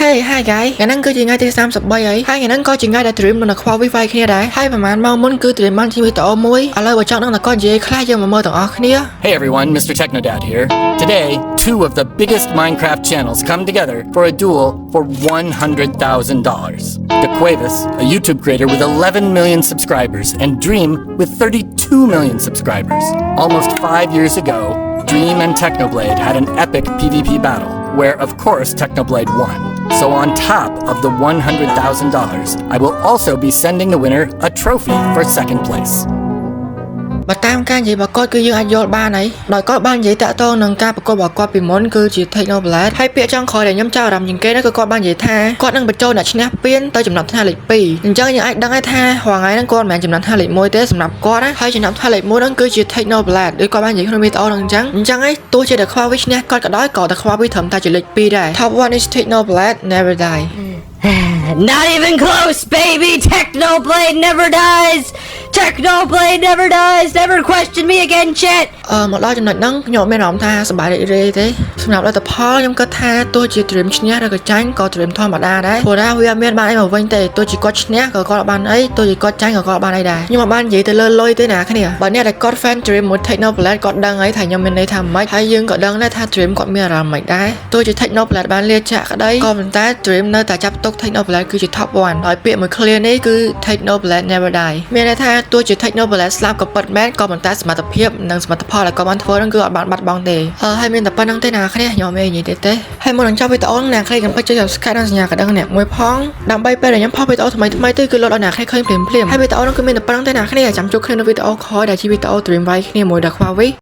Hey hai guys ថ្ងៃហ្នឹងគឺជាថ្ងៃទី33ហើយហើយថ្ងៃហ្នឹងក៏ជាថ្ងៃដែល Dream នៅខ្វល់ Wi-Fi គ្នាដែរហើយប្រហែលម៉ោងមុនគឺ Dream បានជាវីដេអូមួយឥឡូវបើចង់ដឹងតើគាត់និយាយខ្លះយើងមកមើលទាំងអស់គ្នា Hey everyone, Mr. Technodad here. Today, two of the biggest Minecraft channels come together for a duel for $100,000. The Cuevas, a YouTube creator with 11 million subscribers, and Dream with 32 million subscribers. Almost 5 years ago, Dream and Technoblade had an epic PvP battle, where of course Technoblade won. So on top of the $100,000, I will also be sending the winner a trophy for second place. បើតាមការនិយាយរបស់គាត់គឺយើងអាចយល់បានហើយដោយគាត់បាននិយាយតាក់ទងនឹងការប្រកួតរបស់គាត់ពីមុនគឺជា Technoblade ហើយពាក្យចុងក្រោយដែលខ្ញុំចាប់អារម្មណ៍ជាងគេនោះគឺគាត់បាននិយាយថាគាត់នឹងបញ្ចូលអ្នកឈ្នះពានទៅចំណាត់ថ្នាក់លេខ2អញ្ចឹងយើងអាចដឹងហើយថារាល់ថ្ងៃហ្នឹងគាត់មិនមែនចំណាត់ថ្នាក់លេខ1ទេសម្រាប់គាត់ណាហើយចំណាត់ថ្នាក់លេខ1ហ្នឹងគឺជា Technoblade ដូចគាត់បាននិយាយក្នុងវីដេអូហ្នឹងអញ្ចឹងហើយទោះជាតែខ្វល់វាឈ្នះគាត់ក៏ដោយក៏តែខ្វល់វាត្រឹមតែជាលេខ2ដែរ Top 1 is Technoblade never die Not even close, baby! Technoblade never dies! Technoblade never dies! Never question me again, chat! មកដល់ចំណុចហ្នឹងខ្ញុំមានអារម្មណ៍ថាសប្បាយរីករាយទេសម្រាប់លទ្ធផលខ្ញុំគិតថាទោះជា Dream ឈ្នះឬក៏ចាញ់ក៏ Dream ធម្មតាដែរព្រោះថាវាអត់មានបានអីមកវិញទេទោះជាគាត់ឈ្នះក៏គាត់បានអីទោះជាគាត់ចាញ់ក៏គាត់បានអីដែរខ្ញុំមិនបាននិយាយទៅលើលុយទេណាគ្នាបើអ្នកដែលគាត់ fan Dream មួយ Technoblade គាត់ដឹងហើយថាខ្ញុំមានន័យថាម៉េចហើយយើងក៏ដឹងដែរថា Dream គាត់មានអារម្មណ៍ម៉េចដែរទោះជា Technoblade បានលាចាកក្តីក៏ប៉ុន្តែ Dream នៅតែចាប់ទុក Technoblade គឺជា top 1ហើយពាក្យមួយ clear នេះគឺ Technoblade never die មានន័យថាទោះជា Technoblade ស្លាប់ក៏ពិតមែនក៏ប៉ុន្តែសមត្ថភាពនិងសមត្ថផលដែលគាត់បានធ្វើហ្នឹងគឺអត់បានបាត់បង់ទេហើយមានតែប៉ុណ្្នឹងទេណាគ្នាខ្ញុំមិននិយាយទេហើយមុននឹងចប់វីដេអូណាគ្នាកុំភ្លេចចុច Subscribe និងសញ្ញាកណ្ដឹងអ្នកមួយផងដើម្បីពេលដែលខ្ញុំផុសវីដេអូថ្មីៗទៅគឺលោកដល់អ្នកគ្នាឃើញភ្លាមៗហើយវីដេអូហ្នឹងគឺមានតែប៉ុណ្្នឹងទេណាគ្នាចាំជួបគ្នានៅវីដេអូក្រោយដែលជាវីដេអូ Dream Fight គ្នាមួយដល់ខ្វល់វី